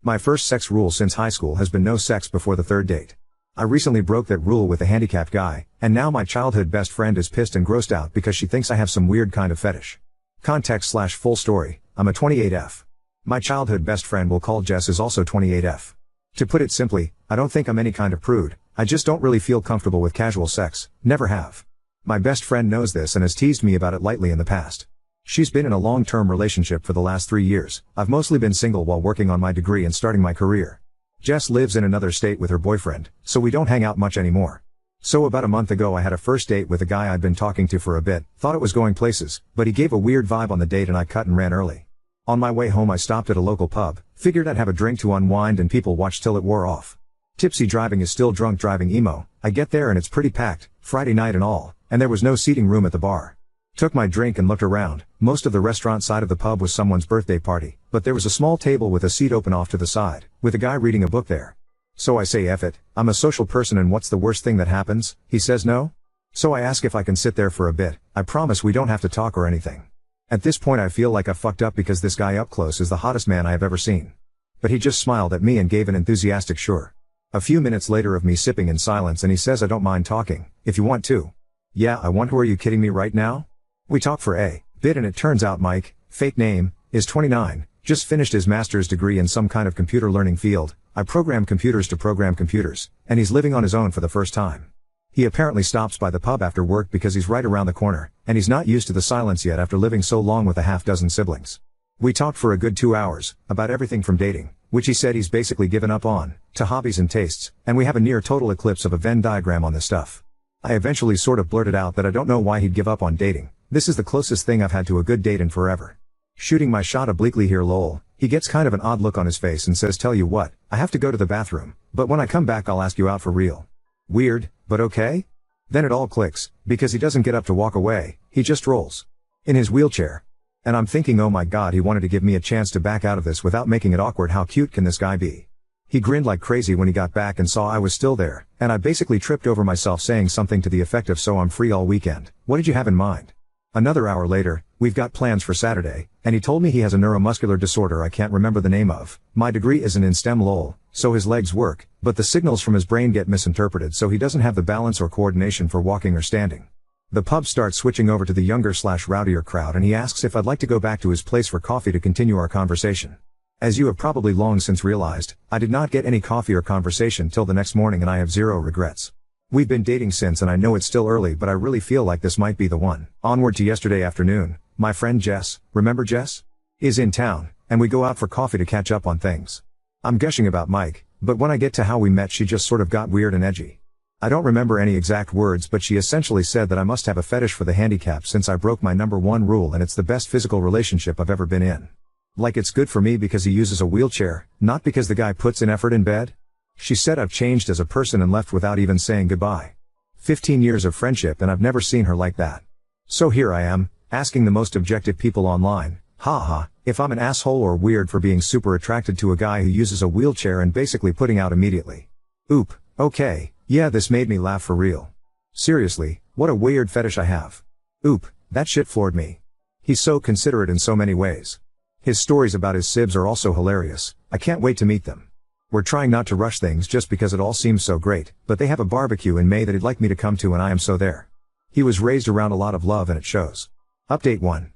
My first sex rule since high school has been no sex before the third date. I recently broke that rule with a handicapped guy, and now my childhood best friend is pissed and grossed out because she thinks I have some weird kind of fetish. Context/full story, I'm a 28F. My childhood best friend we'll call Jess is also 28F. To put it simply, I don't think I'm any kind of prude, I just don't really feel comfortable with casual sex, never have. My best friend knows this and has teased me about it lightly in the past. She's been in a long-term relationship for the last 3 years. I've mostly been single while working on my degree and starting my career. Jess lives in another state with her boyfriend, so we don't hang out much anymore. So about a month ago I had a first date with a guy I'd been talking to for a bit, thought it was going places, but he gave a weird vibe on the date and I cut and ran early. On my way home I stopped at a local pub, figured I'd have a drink to unwind and people watch till it wore off. Tipsy driving is still drunk driving emo. I get there and it's pretty packed, Friday night and all, and there was no seating room at the bar. Took my drink and looked around. Most of the restaurant side of the pub was someone's birthday party, but there was a small table with a seat open off to the side, with a guy reading a book there. So I say F it, I'm a social person and what's the worst thing that happens? He says no? So I ask if I can sit there for a bit, I promise we don't have to talk or anything. At this point I feel like I fucked up because this guy up close is the hottest man I have ever seen. But he just smiled at me and gave an enthusiastic sure. A few minutes later of me sipping in silence and he says I don't mind talking, if you want to. Yeah I want to. Are you kidding me right now? We talk for a bit and it turns out Mike, fake name, is 29, just finished his master's degree in some kind of computer learning field. I program computers to program computers, and he's living on his own for the first time. He apparently stops by the pub after work because he's right around the corner, and he's not used to the silence yet after living so long with a half-dozen siblings. We talked for a good 2 hours, about everything from dating, which he said he's basically given up on, to hobbies and tastes, and we have a near total eclipse of a Venn diagram on this stuff. I eventually sort of blurted out that I don't know why he'd give up on dating. This is the closest thing I've had to a good date in forever. Shooting my shot obliquely here lol, he gets kind of an odd look on his face and says tell you what, I have to go to the bathroom, but when I come back I'll ask you out for real. Weird, but okay? Then it all clicks, because he doesn't get up to walk away, he just rolls. In his wheelchair. And I'm thinking oh my god he wanted to give me a chance to back out of this without making it awkward. How cute can this guy be? He grinned like crazy when he got back and saw I was still there, and I basically tripped over myself saying something to the effect of so I'm free all weekend, what did you have in mind? Another hour later, we've got plans for Saturday, and he told me he has a neuromuscular disorder I can't remember the name of. My degree isn't in STEM lol, so his legs work, but the signals from his brain get misinterpreted so he doesn't have the balance or coordination for walking or standing. The pub starts switching over to the younger/rowdier crowd and he asks if I'd like to go back to his place for coffee to continue our conversation. As you have probably long since realized, I did not get any coffee or conversation till the next morning and I have zero regrets. We've been dating since and I know it's still early but I really feel like this might be the one. Onward to yesterday afternoon, my friend Jess, remember Jess? Is in town, and we go out for coffee to catch up on things. I'm gushing about Mike, but when I get to how we met she just sort of got weird and edgy. I don't remember any exact words but she essentially said that I must have a fetish for the handicap since I broke my #1 rule and it's the best physical relationship I've ever been in. Like it's good for me because he uses a wheelchair, not because the guy puts in effort in bed? She said I've changed as a person and left without even saying goodbye. 15 years of friendship and I've never seen her like that. So here I am, asking the most objective people online, haha, if I'm an asshole or weird for being super attracted to a guy who uses a wheelchair and basically putting out immediately. Oop, okay, yeah this made me laugh for real. Seriously, what a weird fetish I have. Oop, that shit floored me. He's so considerate in so many ways. His stories about his sibs are also hilarious, I can't wait to meet them. We're trying not to rush things just because it all seems so great, but they have a barbecue in May that he'd like me to come to and I am so there. He was raised around a lot of love and it shows. Update 1.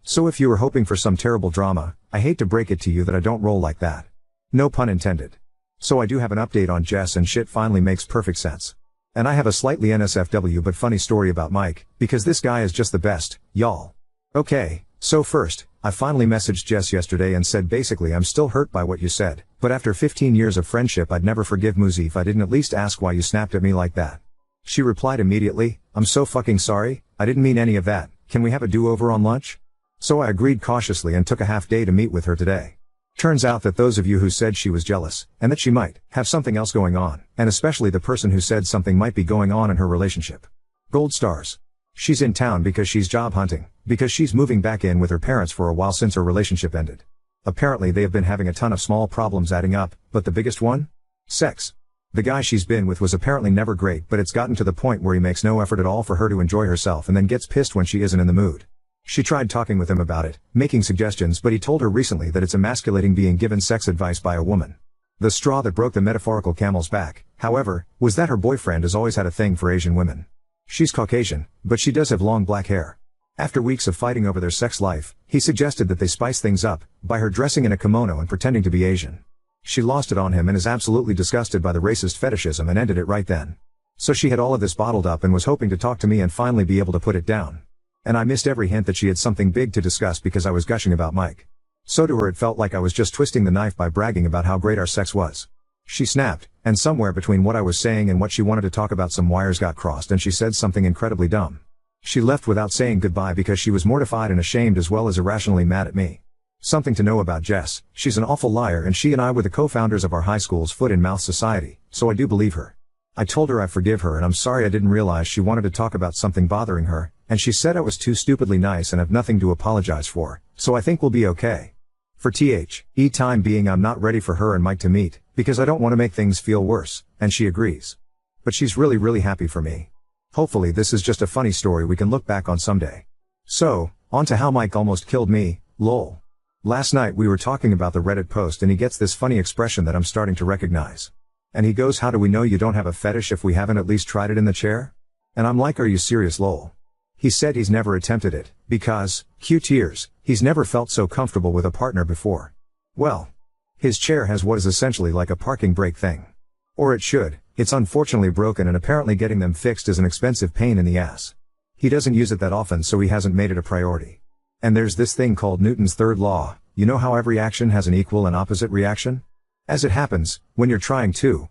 So if you were hoping for some terrible drama, I hate to break it to you that I don't roll like that. No pun intended. So I do have an update on Jess and shit finally makes perfect sense. And I have a slightly NSFW but funny story about Mike, because this guy is just the best, y'all. Okay, so first, I finally messaged Jess yesterday and said basically I'm still hurt by what you said, but after 15 years of friendship I'd never forgive Muzi if I didn't at least ask why you snapped at me like that. She replied immediately, I'm so fucking sorry, I didn't mean any of that, can we have a do-over on lunch? So I agreed cautiously and took a half day to meet with her today. Turns out that those of you who said she was jealous, and that she might have something else going on, and especially the person who said something might be going on in her relationship. Gold stars. She's in town because she's job hunting, because she's moving back in with her parents for a while since her relationship ended. Apparently they have been having a ton of small problems adding up, but the biggest one? Sex. The guy she's been with was apparently never great but it's gotten to the point where he makes no effort at all for her to enjoy herself and then gets pissed when she isn't in the mood. She tried talking with him about it, making suggestions, but he told her recently that it's emasculating being given sex advice by a woman. The straw that broke the metaphorical camel's back, however, was that her boyfriend has always had a thing for Asian women. She's Caucasian, but she does have long black hair. After weeks of fighting over their sex life, he suggested that they spice things up, by her dressing in a kimono and pretending to be Asian. She lost it on him and is absolutely disgusted by the racist fetishism and ended it right then. So she had all of this bottled up and was hoping to talk to me and finally be able to put it down. And I missed every hint that she had something big to discuss because I was gushing about Mike. So to her it felt like I was just twisting the knife by bragging about how great our sex was. She snapped, and somewhere between what I was saying and what she wanted to talk about some wires got crossed and she said something incredibly dumb. She left without saying goodbye because she was mortified and ashamed as well as irrationally mad at me. Something to know about Jess, she's an awful liar and she and I were the co-founders of our high school's foot-in-mouth society, so I do believe her. I told her I forgive her and I'm sorry I didn't realize she wanted to talk about something bothering her, and she said I was too stupidly nice and have nothing to apologize for, so I think we'll be okay. For time being I'm not ready for her and Mike to meet, because I don't want to make things feel worse, and she agrees. But she's really happy for me. Hopefully this is just a funny story we can look back on someday. So, on to how Mike almost killed me, lol. Last night we were talking about the Reddit post and he gets this funny expression that I'm starting to recognize. And he goes, how do we know you don't have a fetish if we haven't at least tried it in the chair? And I'm like, are you serious lol? He said he's never attempted it, because, cue tears, he's never felt so comfortable with a partner before. Well, his chair has what is essentially like a parking brake thing. Or it should, it's unfortunately broken and apparently getting them fixed is an expensive pain in the ass. He doesn't use it that often so he hasn't made it a priority. And there's this thing called Newton's third law, you know how every action has an equal and opposite reaction? As it happens, when you're trying to,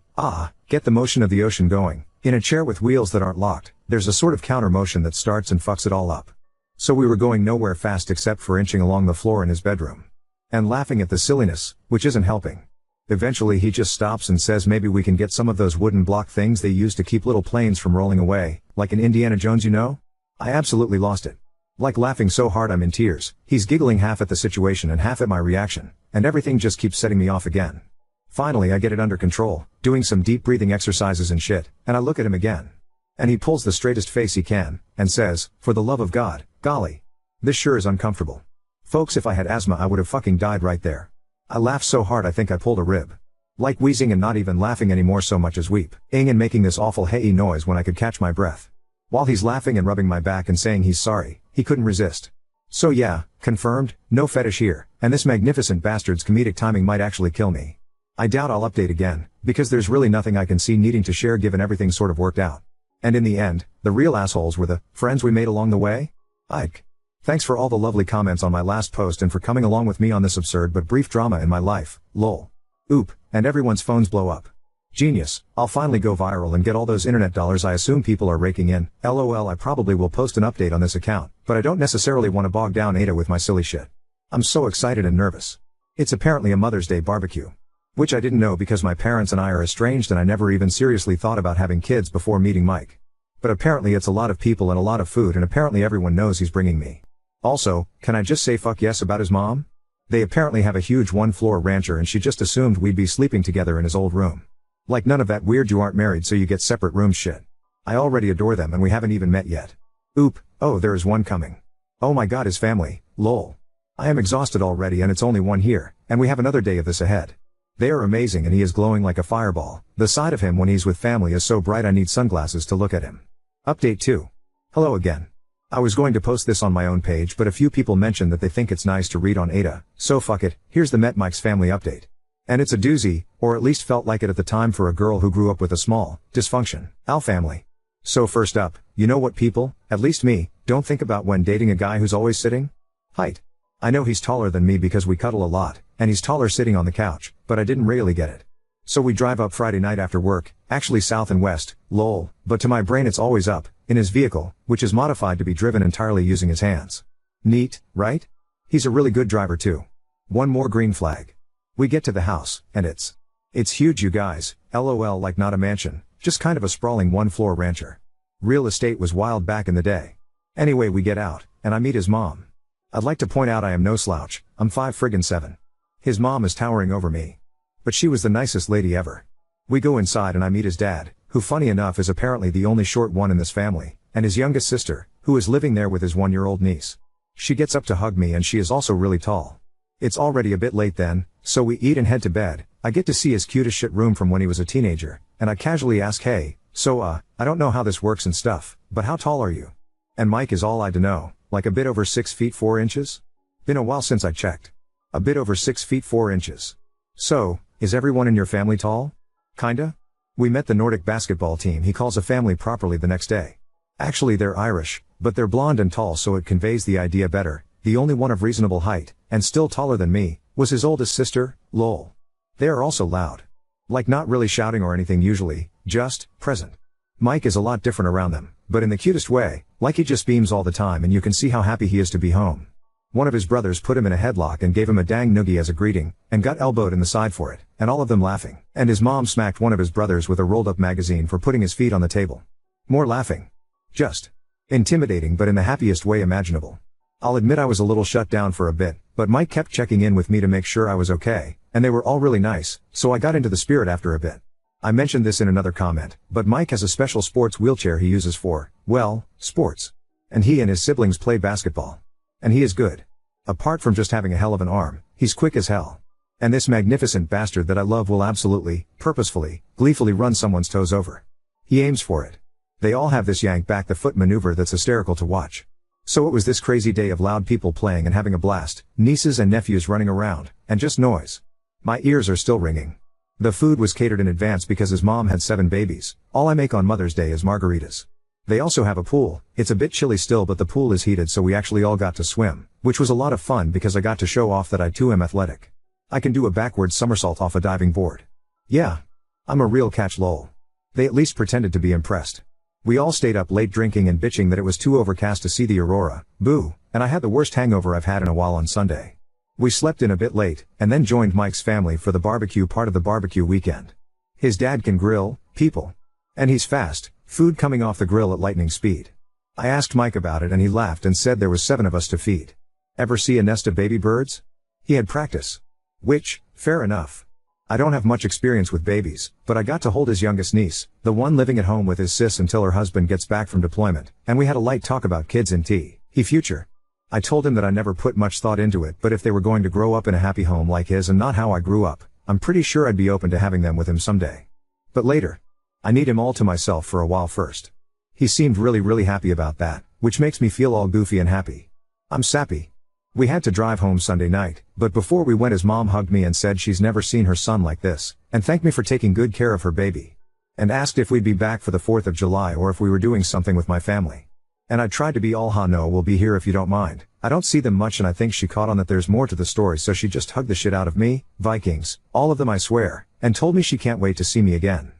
get the motion of the ocean going, in a chair with wheels that aren't locked, there's a sort of counter motion that starts and fucks it all up. So we were going nowhere fast except for inching along the floor in his bedroom. And laughing at the silliness, which isn't helping. Eventually he just stops and says maybe we can get some of those wooden block things they use to keep little planes from rolling away, like in Indiana Jones, you know? I absolutely lost it. Like laughing so hard I'm in tears, he's giggling half at the situation and half at my reaction, and everything just keeps setting me off again. Finally I get it under control, doing some deep breathing exercises and shit, and I look at him again. And he pulls the straightest face he can, and says, for the love of God, golly. This sure is uncomfortable. Folks, if I had asthma I would have fucking died right there. I laughed so hard I think I pulled a rib. Like wheezing and not even laughing anymore so much as weeping and making this awful hey noise when I could catch my breath. While he's laughing and rubbing my back and saying he's sorry, he couldn't resist. So yeah, confirmed, no fetish here, and this magnificent bastard's comedic timing might actually kill me. I doubt I'll update again, because there's really nothing I can see needing to share given everything sort of worked out. And in the end, the real assholes were the friends we made along the way? Ike. Thanks for all the lovely comments on my last post and for coming along with me on this absurd but brief drama in my life, lol. Oop, and everyone's phones blow up. Genius, I'll finally go viral and get all those internet dollars I assume people are raking in, lol. I probably will post an update on this account, but I don't necessarily want to bog down Ada with my silly shit. I'm so excited and nervous. It's apparently a Mother's Day barbecue. Which I didn't know because my parents and I are estranged and I never even seriously thought about having kids before meeting Mike. But apparently it's a lot of people and a lot of food and apparently everyone knows he's bringing me. Also, can I just say fuck yes about his mom? They apparently have a huge one-floor rancher and she just assumed we'd be sleeping together in his old room. Like none of that weird you aren't married so you get separate rooms shit. I already adore them and we haven't even met yet. Oop, oh there is one coming. Oh my god, his family, lol. I am exhausted already and it's only one here, and we have another day of this ahead. They are amazing and he is glowing like a fireball. The side of him when he's with family is so bright I need sunglasses to look at him. Update 2. Hello again. I was going to post this on my own page but a few people mentioned that they think it's nice to read on Ada, so fuck it, here's the Met Mike's family update. And it's a doozy, or at least felt like it at the time for a girl who grew up with a small dysfunction family. So first up, you know what people, at least me, don't think about when dating a guy who's always sitting? Height. I know he's taller than me because we cuddle a lot, and he's taller sitting on the couch, but I didn't really get it. So we drive up Friday night after work, actually south and west, lol, but to my brain it's always up, in his vehicle, which is modified to be driven entirely using his hands. Neat, right? He's a really good driver too. One more green flag. We get to the house, and it's huge you guys, lol, like not a mansion, just kind of a sprawling one-floor rancher. Real estate was wild back in the day. Anyway we get out, and I meet his mom. I'd like to point out I am no slouch, I'm 5'7". His mom is towering over me. But she was the nicest lady ever. We go inside and I meet his dad, who funny enough is apparently the only short one in this family, and his youngest sister, who is living there with his 1-year-old niece. She gets up to hug me and she is also really tall. It's already a bit late then, so we eat and head to bed. I get to see his cute as shit room from when he was a teenager, and I casually ask, hey, so I don't know how this works and stuff, but how tall are you? And Mike is all I to know, like a bit over 6 feet 4 inches? Been a while since I checked. A bit over 6 feet 4 inches. So, is everyone in your family tall? Kinda? We met the Nordic basketball team he calls a family properly the next day. Actually they're Irish, but they're blonde and tall so it conveys the idea better. The only one of reasonable height, and still taller than me, was his oldest sister, lol. They are also loud. Like not really shouting or anything usually, just, present. Mike is a lot different around them, but in the cutest way, like he just beams all the time and you can see how happy he is to be home. One of his brothers put him in a headlock and gave him a dang noogie as a greeting, and got elbowed in the side for it, and all of them laughing, and his mom smacked one of his brothers with a rolled up magazine for putting his feet on the table. More laughing. Just intimidating but in the happiest way imaginable. I'll admit I was a little shut down for a bit, but Mike kept checking in with me to make sure I was okay, and they were all really nice, so I got into the spirit after a bit. I mentioned this in another comment, but Mike has a special sports wheelchair he uses for, well, sports. And he and his siblings play basketball. And he is good. Apart from just having a hell of an arm, he's quick as hell. And this magnificent bastard that I love will absolutely, purposefully, gleefully run someone's toes over. He aims for it. They all have this yank back the foot maneuver that's hysterical to watch. So it was this crazy day of loud people playing and having a blast, nieces and nephews running around, and just noise. My ears are still ringing. The food was catered in advance because his mom had 7 babies. All I make on Mother's Day is margaritas. They also have a pool. It's a bit chilly still but the pool is heated so we actually all got to swim, which was a lot of fun because I got to show off that I too am athletic. I can do a backward somersault off a diving board. Yeah. I'm a real catch lol. They at least pretended to be impressed. We all stayed up late drinking and bitching that it was too overcast to see the aurora, boo, and I had the worst hangover I've had in a while on Sunday. We slept in a bit late, and then joined Mike's family for the barbecue part of the barbecue weekend. His dad can grill, people. And he's fast, food coming off the grill at lightning speed. I asked Mike about it and he laughed and said there was 7 of us to feed. Ever see a nest of baby birds? He had practice. Which, fair enough. I don't have much experience with babies, but I got to hold his youngest niece, the one living at home with his sis until her husband gets back from deployment, and we had a light talk about kids in future. I told him that I never put much thought into it but if they were going to grow up in a happy home like his and not how I grew up, I'm pretty sure I'd be open to having them with him someday. But later. I need him all to myself for a while first. He seemed really happy about that, which makes me feel all goofy and happy. I'm sappy. We had to drive home Sunday night, but before we went his mom hugged me and said she's never seen her son like this, and thanked me for taking good care of her baby. And asked if we'd be back for the 4th of July or if we were doing something with my family. And I tried to be all no, we'll be here if you don't mind. I don't see them much and I think she caught on that there's more to the story so she just hugged the shit out of me, Vikings, all of them I swear, and told me she can't wait to see me again.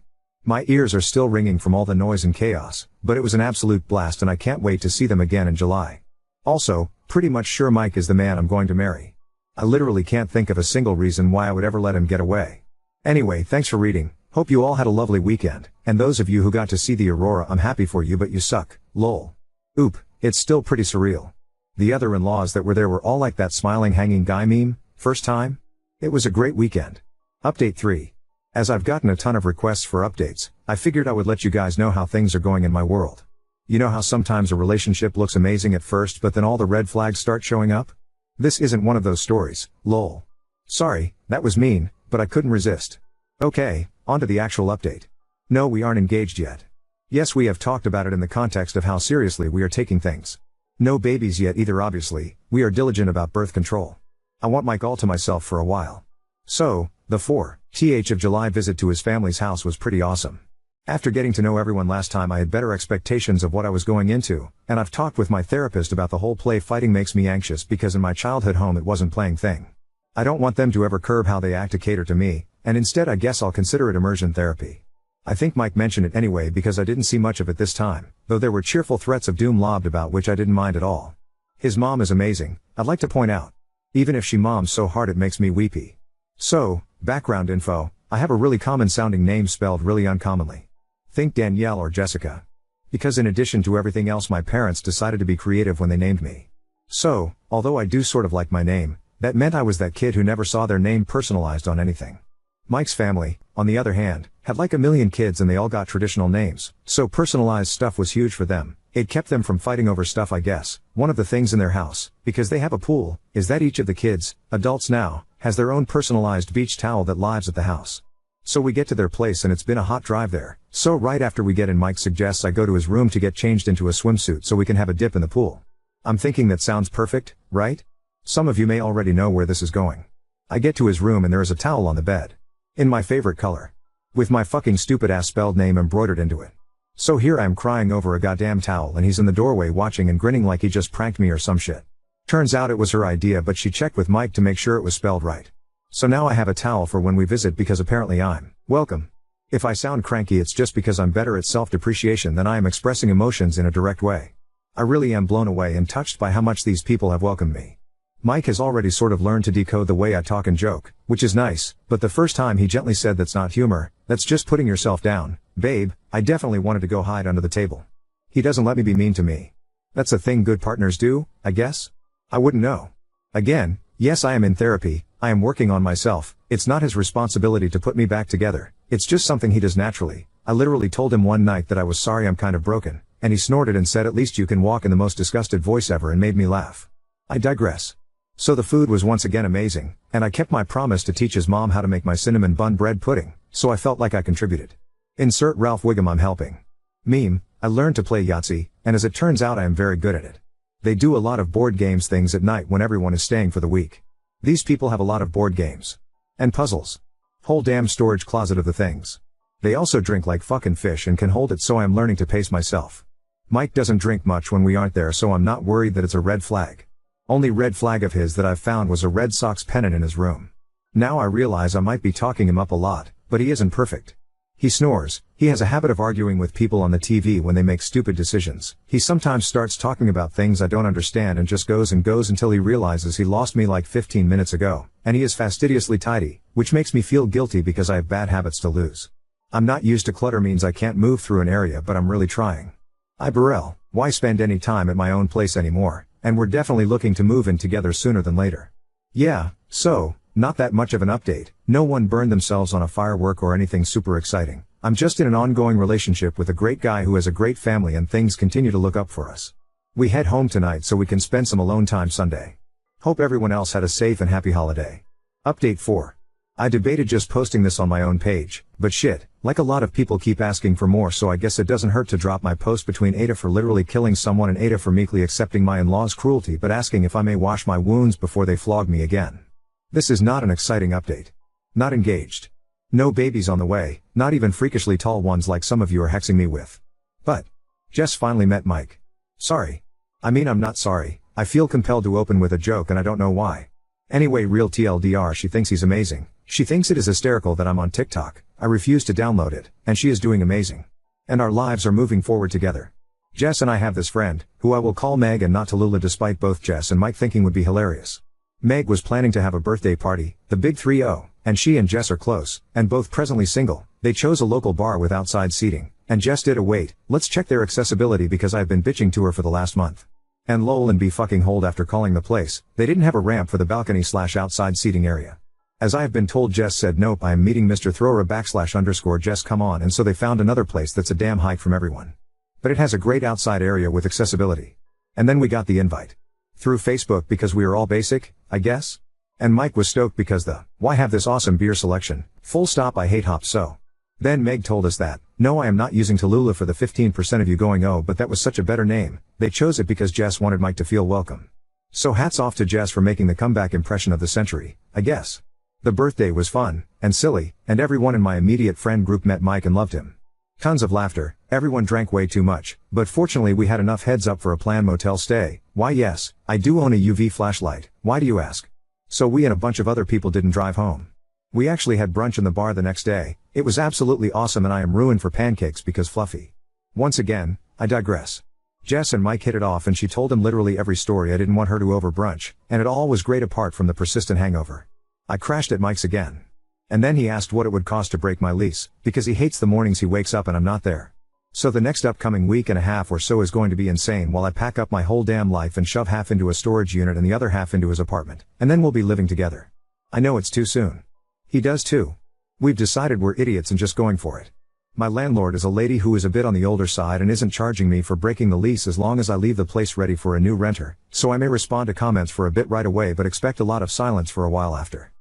My ears are still ringing from all the noise and chaos, but it was an absolute blast and I can't wait to see them again in July. Also, pretty much sure Mike is the man I'm going to marry. I literally can't think of a single reason why I would ever let him get away. Anyway, thanks for reading, hope you all had a lovely weekend, and those of you who got to see the aurora I'm happy for you but you suck, lol. Oop, it's still pretty surreal. The other in-laws that were there were all like that smiling hanging guy meme, first time? It was a great weekend. Update 3. As I've gotten a ton of requests for updates, I figured I would let you guys know how things are going in my world. You know how sometimes a relationship looks amazing at first but then all the red flags start showing up? This isn't one of those stories, lol. Sorry, that was mean, but I couldn't resist. Okay, on to the actual update. No, we aren't engaged yet. Yes, we have talked about it in the context of how seriously we are taking things. No babies yet either obviously, we are diligent about birth control. I want Mike all to myself for a while. So, the 4th of July visit to his family's house was pretty awesome. After getting to know everyone last time I had better expectations of what I was going into, and I've talked with my therapist about the whole play fighting makes me anxious because in my childhood home it wasn't playing thing. I don't want them to ever curb how they act to cater to me, and instead I guess I'll consider it immersion therapy. I think Mike mentioned it anyway because I didn't see much of it this time, though there were cheerful threats of doom lobbed about which I didn't mind at all. His mom is amazing, I'd like to point out. Even if she moms so hard it makes me weepy. So, background info, I have a really common sounding name spelled really uncommonly. Think Danielle or Jessica. Because in addition to everything else my parents decided to be creative when they named me. So, although I do sort of like my name, that meant I was that kid who never saw their name personalized on anything. Mike's family, on the other hand, had like a million kids and they all got traditional names, so personalized stuff was huge for them. It kept them from fighting over stuff, I guess. One of the things in their house, because they have a pool, is that each of the kids, adults now, has their own personalized beach towel that lives at the house. So we get to their place and it's been a hot drive there, so right after we get in Mike suggests I go to his room to get changed into a swimsuit so we can have a dip in the pool. I'm thinking that sounds perfect, right? Some of you may already know where this is going. I get to his room and there is a towel on the bed. In my favorite color. With my fucking stupid ass spelled name embroidered into it. So here I am crying over a goddamn towel and he's in the doorway watching and grinning like he just pranked me or some shit. Turns out it was her idea but she checked with Mike to make sure it was spelled right. So now I have a towel for when we visit because apparently I'm welcome. If I sound cranky it's just because I'm better at self-depreciation than I am expressing emotions in a direct way. I really am blown away and touched by how much these people have welcomed me. Mike has already sort of learned to decode the way I talk and joke, which is nice, but the first time he gently said that's not humor, that's just putting yourself down, babe, I definitely wanted to go hide under the table. He doesn't let me be mean to me. That's a thing good partners do, I guess? I wouldn't know. Again, yes I am in therapy, I am working on myself, it's not his responsibility to put me back together, it's just something he does naturally. I literally told him one night that I was sorry I'm kind of broken, and he snorted and said at least you can walk in the most disgusted voice ever and made me laugh. I digress. So the food was once again amazing, and I kept my promise to teach his mom how to make my cinnamon bun bread pudding, so I felt like I contributed. Insert Ralph Wiggum I'm helping. Meme, I learned to play Yahtzee, and as it turns out I am very good at it. They do a lot of board games things at night when everyone is staying for the week. These people have a lot of board games. And puzzles. Whole damn storage closet of the things. They also drink like fucking fish and can hold it so I'm learning to pace myself. Mike doesn't drink much when we aren't there so I'm not worried that it's a red flag. Only red flag of his that I've found was a Red Sox pennant in his room. Now I realize I might be talking him up a lot, but he isn't perfect. He snores, he has a habit of arguing with people on the TV when they make stupid decisions. He sometimes starts talking about things I don't understand and just goes and goes until he realizes he lost me like 15 minutes ago, and he is fastidiously tidy, which makes me feel guilty because I have bad habits to lose. I'm not used to clutter means I can't move through an area but I'm really trying. Burrell, why spend any time at my own place anymore? And we're definitely looking to move in together sooner than later. Yeah, so, not that much of an update, no one burned themselves on a firework or anything super exciting. I'm just in an ongoing relationship with a great guy who has a great family and things continue to look up for us. We head home tonight so we can spend some alone time Sunday. Hope everyone else had a safe and happy holiday. Update 4. I debated just posting this on my own page, but shit, like a lot of people keep asking for more so I guess it doesn't hurt to drop my post between Ada for literally killing someone and Ada for meekly accepting my in-laws' cruelty but asking if I may wash my wounds before they flog me again. This is not an exciting update. Not engaged. No babies on the way, not even freakishly tall ones like some of you are hexing me with. But Jess finally met Mike. Sorry. I mean I'm not sorry, I feel compelled to open with a joke and I don't know why. Anyway real TLDR she thinks he's amazing. She thinks it is hysterical that I'm on TikTok, I refuse to download it, and she is doing amazing. And our lives are moving forward together. Jess and I have this friend, who I will call Meg and not Tallulah despite both Jess and Mike thinking would be hilarious. Meg was planning to have a birthday party, the big 3-0, and she and Jess are close, and both presently single. They chose a local bar with outside seating, and Jess did a wait, let's check their accessibility because I've been bitching to her for the last month. And lol and be fucking hold after calling the place, they didn't have a ramp for the balcony/outside seating area. As I have been told Jess said nope I am meeting Mr. Thrower / Jess come on and so they found another place that's a damn hike from everyone. But it has a great outside area with accessibility. And then we got the invite. Through Facebook because we are all basic, I guess? And Mike was stoked because why have this awesome beer selection, full stop I hate hops so. Then Meg told us that, no I am not using Tallulah for the 15% of you going oh but that was such a better name, they chose it because Jess wanted Mike to feel welcome. So hats off to Jess for making the comeback impression of the century, I guess. The birthday was fun, and silly, and everyone in my immediate friend group met Mike and loved him. Tons of laughter, everyone drank way too much, but fortunately we had enough heads up for a planned motel stay. Why yes, I do own a UV flashlight, why do you ask? So we and a bunch of other people didn't drive home. We actually had brunch in the bar the next day, it was absolutely awesome and I am ruined for pancakes because fluffy. Once again, I digress. Jess and Mike hit it off and she told him literally every story I didn't want her to over brunch, and it all was great apart from the persistent hangover. I crashed at Mike's again. And then he asked what it would cost to break my lease, because he hates the mornings he wakes up and I'm not there. So the next upcoming week and a half or so is going to be insane while I pack up my whole damn life and shove half into a storage unit and the other half into his apartment, and then we'll be living together. I know it's too soon. He does too. We've decided we're idiots and just going for it. My landlord is a lady who is a bit on the older side and isn't charging me for breaking the lease as long as I leave the place ready for a new renter, so I may respond to comments for a bit right away but expect a lot of silence for a while after.